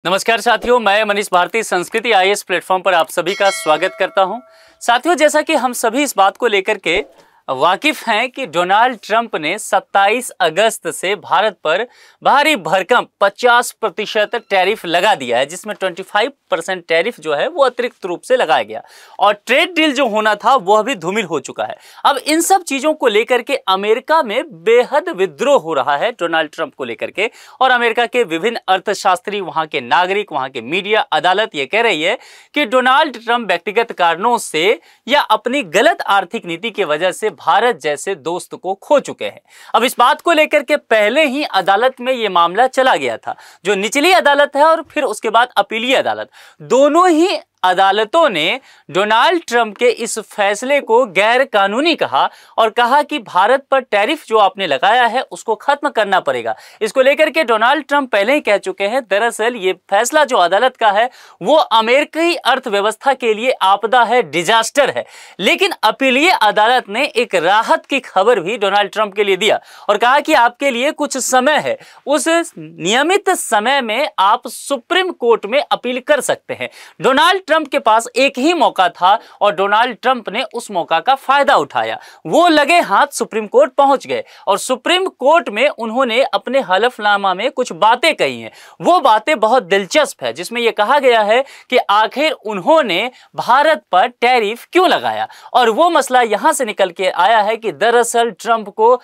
नमस्कार साथियों, मैं मनीष भारती संस्कृति आईएएस प्लेटफॉर्म पर आप सभी का स्वागत करता हूं। साथियों, जैसा कि हम सभी इस बात को लेकर के वाकिफ हैं कि डोनाल्ड ट्रंप ने 27 अगस्त से भारत पर भारी भरकम 50% टैरिफ लगा दिया है, जिसमें 25% टैरिफ जो है वो अतिरिक्त रूप से लगाया गया और ट्रेड डील जो होना था वह भी धूमिल हो चुका है। अब इन सब चीजों को लेकर के अमेरिका में बेहद विद्रोह हो रहा है डोनाल्ड ट्रंप को लेकर के, और अमेरिका के विभिन्न अर्थशास्त्री, वहां के नागरिक, वहां के मीडिया, अदालत ये कह रही है कि डोनाल्ड ट्रंप व्यक्तिगत कारणों से या अपनी गलत आर्थिक नीति की वजह से भारत जैसे दोस्त को खो चुके हैं। अब इस बात को लेकर के पहले ही अदालत में यह मामला चला गया था, जो निचली अदालत है और फिर उसके बाद अपीलीय अदालत, दोनों ही अदालतों ने डोनाल्ड ट्रंप के इस फैसले को गैर कानूनी कहा और कहा कि भारत पर टैरिफ जो आपने लगाया है उसको खत्म करना पड़ेगा। इसको लेकर के डोनाल्ड ट्रंप पहले ही कह चुके हैं, दरअसल ये फैसला जो अदालत का है वो अमेरिकी अर्थव्यवस्था के लिए आपदा है, डिजास्टर है। लेकिन अपीलीय अदालत ने एक राहत की खबर भी डोनाल्ड ट्रंप के लिए दिया और कहा कि आपके लिए कुछ समय है, उस नियमित समय में आप सुप्रीम कोर्ट में अपील कर सकते हैं। डोनाल्ड ट्रंप के पास एक ही मौका था और डोनाल्ड ट्रंप ने उस मौका का फायदा उठाया। वो लगे हाथ सुप्रीम कोर्ट पहुंच गए और सुप्रीम कोर्ट में उन्होंने अपने हलफनामा में कुछ बातें कही हैं। वो बातें बहुत दिलचस्प है, जिसमें यह कहा गया है कि आखिर उन्होंने भारत पर टैरिफ क्यों लगाया, और वो मसला यहां से निकल के आया है कि दरअसल ट्रंप को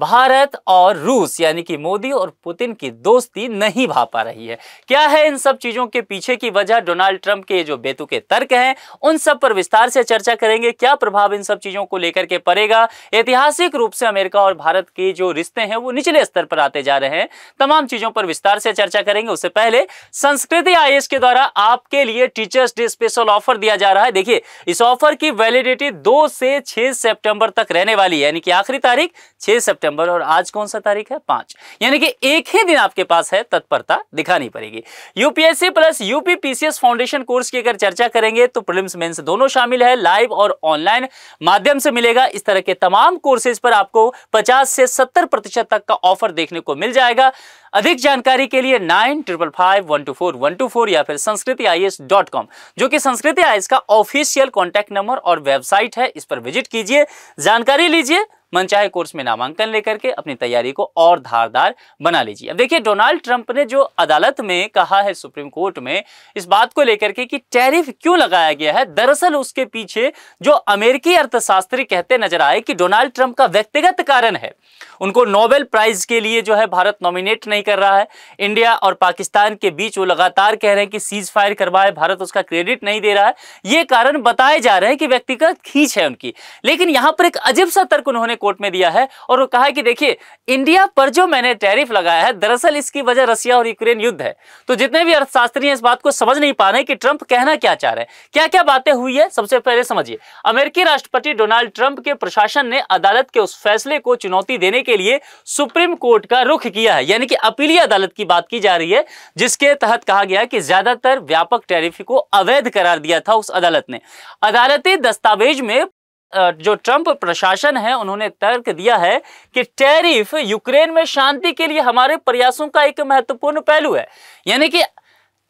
भारत और रूस यानी कि मोदी और पुतिन की दोस्ती नहीं भा पा रही है। क्या है इन सब चीजों के पीछे की वजह, डोनाल्ड ट्रंप के जो बेतुके तर्क हैं उन सब पर विस्तार से चर्चा करेंगे। क्या प्रभाव इन सब चीजों को लेकर के पड़ेगा, ऐतिहासिक रूप से अमेरिका और भारत के जो रिश्ते हैं वो निचले स्तर पर आते जा रहे हैं, तमाम चीजों पर विस्तार से चर्चा करेंगे। उससे पहले संस्कृति आईएएस के द्वारा आपके लिए टीचर्स डे स्पेशल ऑफर दिया जा रहा है। देखिए, इस ऑफर की वैलिडिटी 2 से 6 सितंबर तक रहने वाली है, यानी कि आखिरी तारीख 6 सितंबर और आज कौन सा तारीख है, 5, यानी कि एक ही दिन आपके पास है, तत्परता दिखानी पड़ेगी। UPSC plus UP PCS foundation course की अगर चर्चा करेंगे तो प्रीलिम्स मेंस दोनों शामिल है, लाइव और ऑनलाइन माध्यम से मिलेगा। इस तरह के तमाम कोर्सेज पर आपको 50 से 70% तक का ऑफर देखने को मिल जाएगा। अधिक जानकारी के लिए 9555124124 या फिर sanskritIAS.com, जो कि संस्कृति आईएएस का ऑफिशियल कॉन्टैक्ट नंबर और वेबसाइट है। इस पर विजिट कीजिए, जानकारी लीजिए, मनचाहे कोर्स में नामांकन लेकर के अपनी तैयारी को और धारदार बना लीजिए। अब देखिए, डोनाल्ड ट्रंप ने जो अदालत में कहा है, सुप्रीम कोर्ट में, इस बात को लेकर के कि टैरिफ क्यों लगाया गया है, दरअसल उसके पीछे जो अमेरिकी अर्थशास्त्री कहते नजर आए कि डोनाल्ड ट्रंप का व्यक्तिगत कारण है। उनको नोबेल प्राइज के लिए जो है भारत नॉमिनेट नहीं कर रहा है। इंडिया और पाकिस्तान के बीच वो लगातार कह रहे हैं कि सीज फायर करवाए, भारत उसका क्रेडिट नहीं दे रहा है। ये कारण बताए जा रहे हैं कि व्यक्तिगत खींच है उनकी। लेकिन यहां पर एक अजीब सा तर्क उन्होंने कोर्ट में दिया है और वो कहा है कि देखिए, इंडिया पर जो मैंने टैरिफ लगाया है, दरअसल इसकी वजह रसिया और यूक्रेन युद्ध है। तो जितने भी अर्थशास्त्री हैं इस बात को समझ नहीं पा रहे कि ट्रंप कहना क्या चाह रहे हैं, क्या क्या बातें हुई है। सबसे पहले समझिए, अमेरिकी राष्ट्रपति डोनाल्ड ट्रंप के प्रशासन ने अदालत के उस फैसले को चुनौती देने के लिए सुप्रीम कोर्ट का रुख किया है, यानी कि अपीलीय अदालत की बात की जा रही है, जिसके तहत कहा गया कि ज्यादातर व्यापक टैरिफ को अवैध करार दिया था उस अदालत ने। अदालती दस्तावेज में जो ट्रंप प्रशासन है उन्होंने तर्क दिया है कि टैरिफ यूक्रेन में शांति के लिए हमारे प्रयासों का एक महत्वपूर्ण पहलू है, यानी कि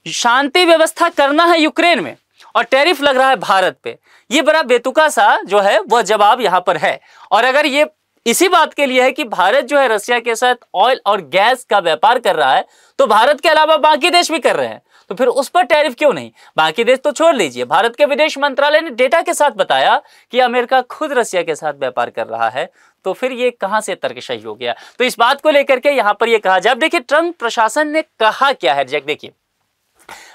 शांति व्यवस्था करना है यूक्रेन में और टैरिफ लग रहा है भारत पे। ये बड़ा बेतुका सा जो है वह जवाब यहां पर है। और अगर ये इसी बात के लिए है कि भारत जो है रसिया के साथ ऑयल और गैस का व्यापार कर रहा है, तो भारत के अलावा बाकी देश भी कर रहे हैं, तो फिर उस पर टैरिफ क्यों नहीं। बाकी देश तो छोड़ लीजिए, भारत के विदेश मंत्रालय ने डेटा के साथ बताया कि अमेरिका खुद रसिया के साथ व्यापार कर रहा है, तो फिर ये कहां से तर्क सही हो गया। तो इस बात को लेकर के यहां पर यह कहा जाए। अब देखिए, ट्रंप प्रशासन ने कहा क्या है, देखिए,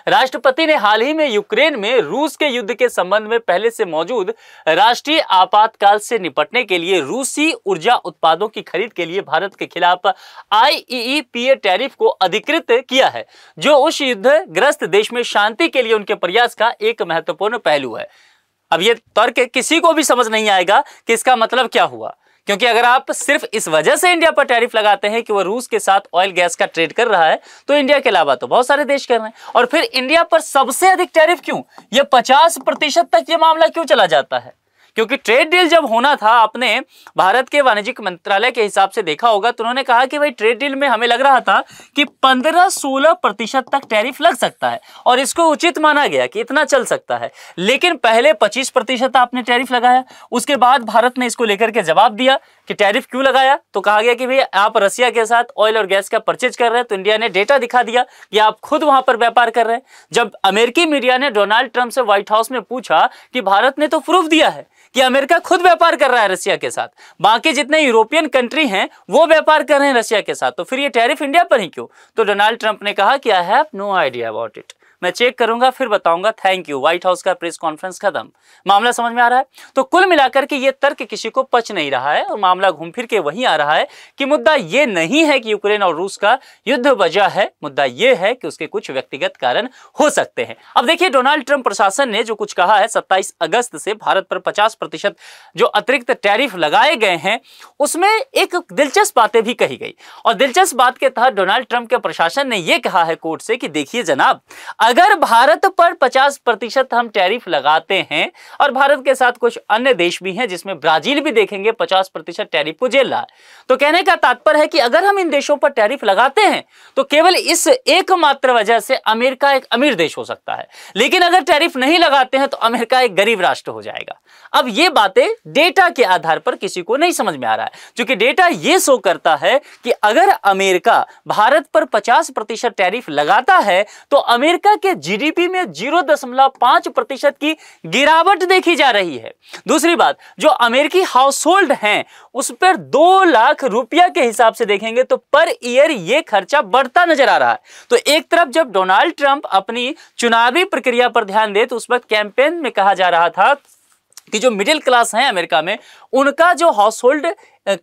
राष्ट्रपति ने हाल ही में यूक्रेन में रूस के युद्ध के संबंध में पहले से मौजूद राष्ट्रीय आपातकाल से निपटने के लिए रूसी ऊर्जा उत्पादों की खरीद के लिए भारत के खिलाफ IEEPA टैरिफ को अधिकृत किया है, जो उस युद्धग्रस्त देश में शांति के लिए उनके प्रयास का एक महत्वपूर्ण पहलू है। अब यह तर्क किसी को भी समझ नहीं आएगा कि इसका मतलब क्या हुआ, क्योंकि अगर आप सिर्फ इस वजह से इंडिया पर टैरिफ लगाते हैं कि वह रूस के साथ ऑयल गैस का ट्रेड कर रहा है, तो इंडिया के अलावा तो बहुत सारे देश कर रहे हैं। और फिर इंडिया पर सबसे अधिक टैरिफ क्यों, यह 50% तक ये मामला क्यों चला जाता है, क्योंकि ट्रेड डील जब होना था, आपने भारत के वाणिज्यिक मंत्रालय के हिसाब से देखा होगा, तो उन्होंने कहा कि भाई ट्रेड डील में हमें लग रहा था कि 15-16% तक टैरिफ लग सकता है और इसको उचित माना गया कि इतना चल सकता है। लेकिन पहले 25% आपने टैरिफ लगाया, उसके बाद भारत ने इसको लेकर के जवाब दिया कि टैरिफ क्यों लगाया, तो कहा गया कि भाई आप रसिया के साथ ऑयल और गैस का परचेज कर रहे हैं, तो इंडिया ने डेटा दिखा दिया कि आप खुद वहां पर व्यापार कर रहे हैं। जब अमेरिकी मीडिया ने डोनाल्ड ट्रंप से व्हाइट हाउस में पूछा कि भारत ने तो प्रूफ दिया है कि अमेरिका खुद व्यापार कर रहा है रसिया के साथ, बाकी जितने यूरोपियन कंट्री हैं वो व्यापार कर रहे हैं रसिया के साथ, तो फिर ये टैरिफ इंडिया पर ही क्यों? तो डोनाल्ड ट्रंप ने कहा कि I have no idea about it, मैं चेक करूंगा फिर बताऊंगा, थैंक यू। व्हाइट हाउस का प्रेस कॉन्फ्रेंस खत्म। मामला समझ में आ रहा है? तो कुल मिलाकर के ये तर्क किसी को पच नहीं रहा है और मामला घूम फिर के वहीं आ रहा है कि मुद्दा ये नहीं है कि यूक्रेन और रूस का युद्ध वजह है, मुद्दा ये है कि उसके कुछ व्यक्तिगत कारण हो सकते हैं। अब देखिए, डोनाल्ड ट्रंप प्रशासन ने जो कुछ कहा है, 27 अगस्त से भारत पर 50% जो अतिरिक्त टैरिफ लगाए गए हैं, उसमें एक दिलचस्प बातें भी कही गई। और दिलचस्प बात के तहत डोनाल्ड ट्रंप के प्रशासन ने यह कहा है कोर्ट से कि देखिए जनाब, अगर भारत पर 50% हम टैरिफ लगाते हैं, और भारत के साथ कुछ अन्य देश भी हैं जिसमें ब्राजील भी देखेंगे 50% टैरिफ को झेल रहा है, तो कहने का तात्पर्य है कि अगर हम इन देशों पर टैरिफ लगाते हैं तो केवल इस एकमात्र वजह से अमेरिका एक अमीर देश हो सकता है, लेकिन अगर टैरिफ नहीं लगाते हैं तो अमेरिका एक गरीब राष्ट्र हो जाएगा। अब ये बातें डेटा के आधार पर किसी को नहीं समझ में आ रहा है, क्योंकि डेटा ये शो करता है कि अगर अमेरिका भारत पर 50% टैरिफ लगाता है तो अमेरिका के जीडीपी में 0.5% की गिरावट देखी जा रही है। दूसरी बात, जो अमेरिकी हाउस होल्ड हैं उस पर 2 लाख रुपया के हिसाब से देखेंगे तो पर ईयर ये खर्चा बढ़ता नजर आ रहा है। तो एक तरफ जब डोनाल्ड ट्रंप अपनी चुनावी प्रक्रिया पर ध्यान दे, तो उस वक्त कैंपेन में कहा जा रहा था कि जो मिडिल क्लास है अमेरिका में, उनका जो हाउस होल्ड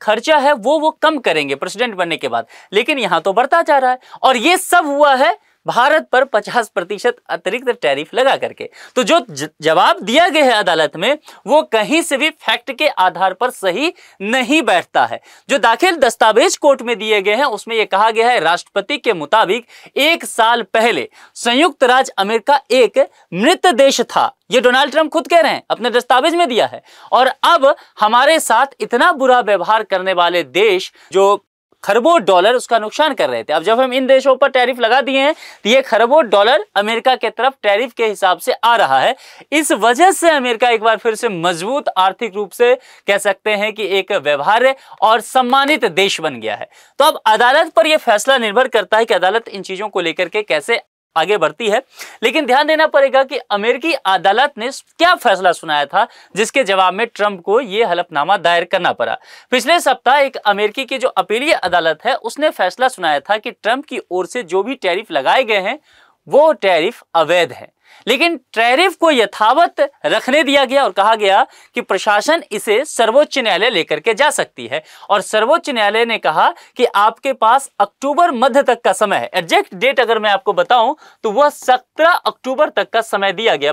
खर्चा है वो कम करेंगे प्रेसिडेंट बनने के बाद, लेकिन यहां तो बढ़ता जा रहा है। और ये सब हुआ है भारत पर 50% अतिरिक्त टैरिफ लगा करके। तो जो जवाब दिया गया है अदालत में, वो कहीं से भी फैक्ट के आधार पर सही नहीं बैठता है। जो दाखिल दस्तावेज कोर्ट में दिए गए हैं उसमें यह कहा गया है, राष्ट्रपति के मुताबिक 1 साल पहले संयुक्त राज्य अमेरिका एक मृत देश था। ये डोनाल्ड ट्रंप खुद कह रहे हैं, अपने दस्तावेज में दिया है। और अब हमारे साथ इतना बुरा व्यवहार करने वाले देश जो खरबों डॉलर उसका नुकसान कर रहे थे, अब जब हम इन देशों पर टैरिफ लगा दिए हैं तो ये खरबों डॉलर अमेरिका के तरफ टैरिफ के हिसाब से आ रहा है। इस वजह से अमेरिका एक बार फिर से मजबूत आर्थिक रूप से कह सकते हैं कि एक व्यवहार्य और सम्मानित देश बन गया है। तो अब अदालत पर यह फैसला निर्भर करता है कि अदालत इन चीजों को लेकर के कैसे आगे बढ़ती है। लेकिन ध्यान देना पड़ेगा कि अमेरिकी अदालत ने क्या फैसला सुनाया था जिसके जवाब में ट्रंप को यह हलफनामा दायर करना पड़ा। पिछले सप्ताह एक अमेरिकी की जो अपीलीय अदालत है उसने फैसला सुनाया था कि ट्रंप की ओर से जो भी टैरिफ लगाए गए हैं वो टैरिफ अवैध है, लेकिन टैरिफ को यथावत रखने दिया गया और कहा गया कि प्रशासन इसे सर्वोच्च न्यायालय लेकर के जा सकती है। और सर्वोच्च न्यायालय ने कहा कि आपके पास अक्टूबर मध्य तक का समय है। एग्जैक्ट डेट अगर मैं आपको बताऊं तो वह 17 अक्टूबर तक का समय दिया गया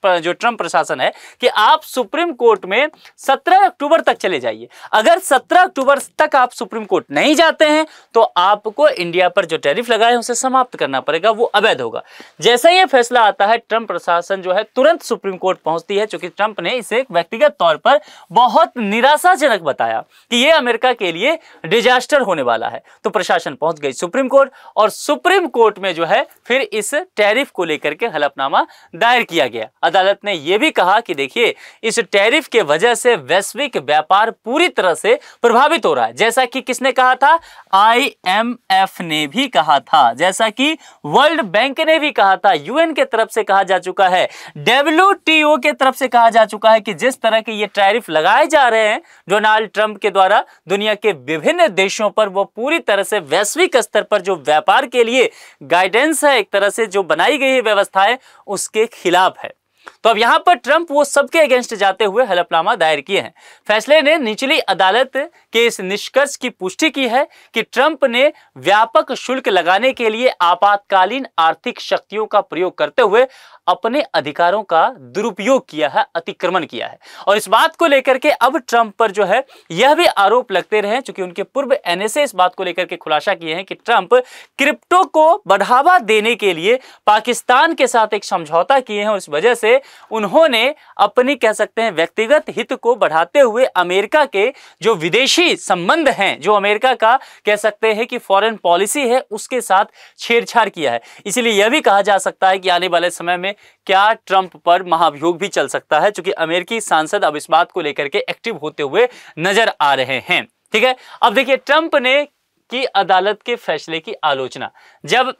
जो ट्रंप प्रशासन है कि आप सुप्रीम कोर्ट में 17 अक्टूबर तक चले जाइए। अगर 17 अक्टूबर तक आप सुप्रीम कोर्ट नहीं जाते हैं तो आपको इंडिया पर जो टैरिफ लगाए हैं उसे समाप्त करना पड़ेगा, वो अवैध होगा। जैसा ये फैसला आता है ट्रंप प्रशासन जो है तुरंत सुप्रीम कोर्ट पहुंचती है, क्योंकि ट्रंप ने इसे व्यक्तिगत तौर पर बहुत निराशाजनक बताया कि यह अमेरिका के लिए डिजास्टर होने वाला है। तो प्रशासन पहुंच गई सुप्रीम कोर्ट और सुप्रीम कोर्ट में जो है फिर इस टैरिफ को लेकर के हलफनामा दायर किया गया। अदालत ने यह भी कहा कि देखिए इस टैरिफ के वजह से वैश्विक व्यापार पूरी तरह से प्रभावित हो रहा है, जैसा कि किसने कहा था, IMF ने भी कहा था, जैसा कि वर्ल्ड बैंक ने भी कहा था, UN के तरफ से कहा जा चुका है, WTO के तरफ से कहा जा चुका है कि जिस तरह के ये टैरिफ लगाए जा रहे हैं डोनाल्ड ट्रंप के द्वारा दुनिया के विभिन्न देशों पर, वो पूरी तरह से वैश्विक स्तर पर जो व्यापार के लिए गाइडेंस है, एक तरह से जो बनाई गई है व्यवस्था है, उसके खिलाफ है। तो अब यहां पर ट्रंप वो सबके अगेंस्ट जाते हुए हलफनामा दायर किए हैं। फैसले ने निचली अदालत के इस निष्कर्ष की पुष्टि की है कि ट्रंप ने व्यापक शुल्क लगाने के लिए आपातकालीन आर्थिक शक्तियों का प्रयोग करते हुए अपने अधिकारों का दुरुपयोग किया है, अतिक्रमण किया है। और इस बात को लेकर के अब ट्रंप पर जो है यह भी आरोप लगते रहे, क्योंकि उनके पूर्व NSA इस बात को लेकर के खुलासा किए हैं कि ट्रंप क्रिप्टो को बढ़ावा देने के लिए पाकिस्तान के साथ एक समझौता किए हैं, उस वजह से उन्होंने अपनी कह सकते हैं व्यक्तिगत हित को बढ़ाते हुए अमेरिका के जो विदेशी संबंध हैं, जो अमेरिका का कह सकते हैं कि फॉरेन पॉलिसी है, उसके साथ छेड़छाड़ किया है। इसलिए यह भी कहा जा सकता है कि आने वाले समय में क्या ट्रंप पर महाभियोग भी चल सकता है, क्योंकि अमेरिकी सांसद अब इस बात को लेकर के एक्टिव होते हुए नजर आ रहे हैं। ठीक है, अब देखिए ट्रंप ने की अदालत के फैसले की आलोचना। जब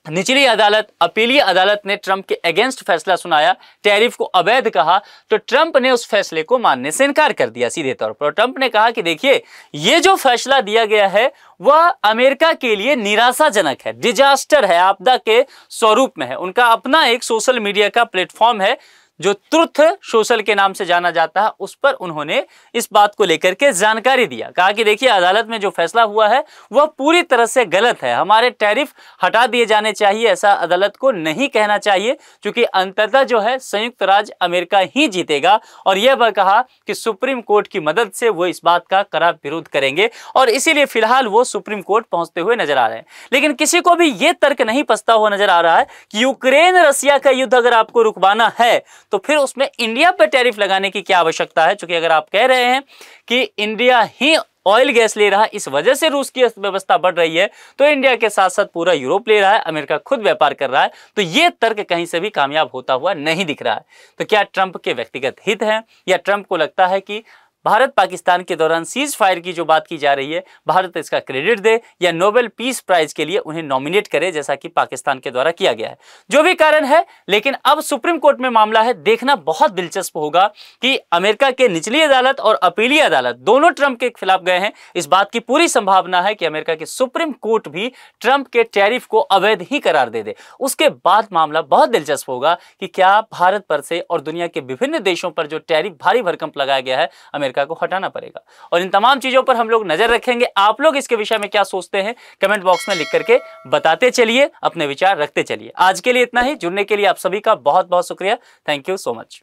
निचली अदालत, अपीलीय अदालत ने ट्रंप के अगेंस्ट फैसला सुनाया, टैरिफ को अवैध कहा, तो ट्रंप ने उस फैसले को मानने से इनकार कर दिया सीधे तौर पर। ट्रंप ने कहा कि देखिए ये जो फैसला दिया गया है वह अमेरिका के लिए निराशाजनक है, डिजास्टर है, आपदा के स्वरूप में है। उनका अपना एक सोशल मीडिया का प्लेटफॉर्म है जो ट्रुथ सोशल के नाम से जाना जाता है, उस पर उन्होंने इस बात को लेकर के जानकारी दिया। कहा कि देखिए अदालत में जो फैसला हुआ है वह पूरी तरह से गलत है, हमारे टैरिफ हटा दिए जाने चाहिए, ऐसा अदालत को नहीं कहना चाहिए, क्योंकि अंततः जो है संयुक्त राज्य अमेरिका ही जीतेगा। और यह वह कहा कि सुप्रीम कोर्ट की मदद से वो इस बात का कड़ा विरोध करेंगे, और इसीलिए फिलहाल वो सुप्रीम कोर्ट पहुंचते हुए नजर आ रहे हैं। लेकिन किसी को भी ये तर्क नहीं पचता हुआ नजर आ रहा है कि यूक्रेन रसिया का युद्ध अगर आपको रुकवाना है तो फिर उसमें इंडिया पर टैरिफ लगाने की क्या आवश्यकता है। क्योंकि अगर आप कह रहे हैं कि इंडिया ही ऑयल गैस ले रहा है, इस वजह से रूस की अर्थव्यवस्था बढ़ रही है, तो इंडिया के साथ साथ पूरा यूरोप ले रहा है, अमेरिका खुद व्यापार कर रहा है, तो यह तर्क कहीं से भी कामयाब होता हुआ नहीं दिख रहा है। तो क्या ट्रंप के व्यक्तिगत हित हैं, या ट्रंप को लगता है कि भारत पाकिस्तान के दौरान सीज फायर की जो बात की जा रही है, भारत इसका क्रेडिट दे या नोबेल पीस प्राइज के लिए उन्हें नॉमिनेट करे, जैसा कि पाकिस्तान के द्वारा किया गया है। जो भी कारण है, लेकिन अब सुप्रीम कोर्ट में मामला है, देखना बहुत दिलचस्प होगा कि अमेरिका के निचली अदालत और अपीलीय अदालत दोनों ट्रंप के खिलाफ गए हैं। इस बात की पूरी संभावना है कि अमेरिका की सुप्रीम कोर्ट भी ट्रंप के टैरिफ को अवैध ही करार दे दे। उसके बाद मामला बहुत दिलचस्प होगा कि क्या भारत पर से और दुनिया के विभिन्न देशों पर जो टैरिफ भारी भरकम लगाया गया है अमेरिका को हटाना पड़ेगा। और इन तमाम चीजों पर हम लोग नजर रखेंगे। आप लोग इसके विषय में क्या सोचते हैं, कमेंट बॉक्स में लिख करके बताते चलिए, अपने विचार रखते चलिए। आज के लिए इतना ही। जुड़ने के लिए आप सभी का बहुत बहुत शुक्रिया। Thank you so much.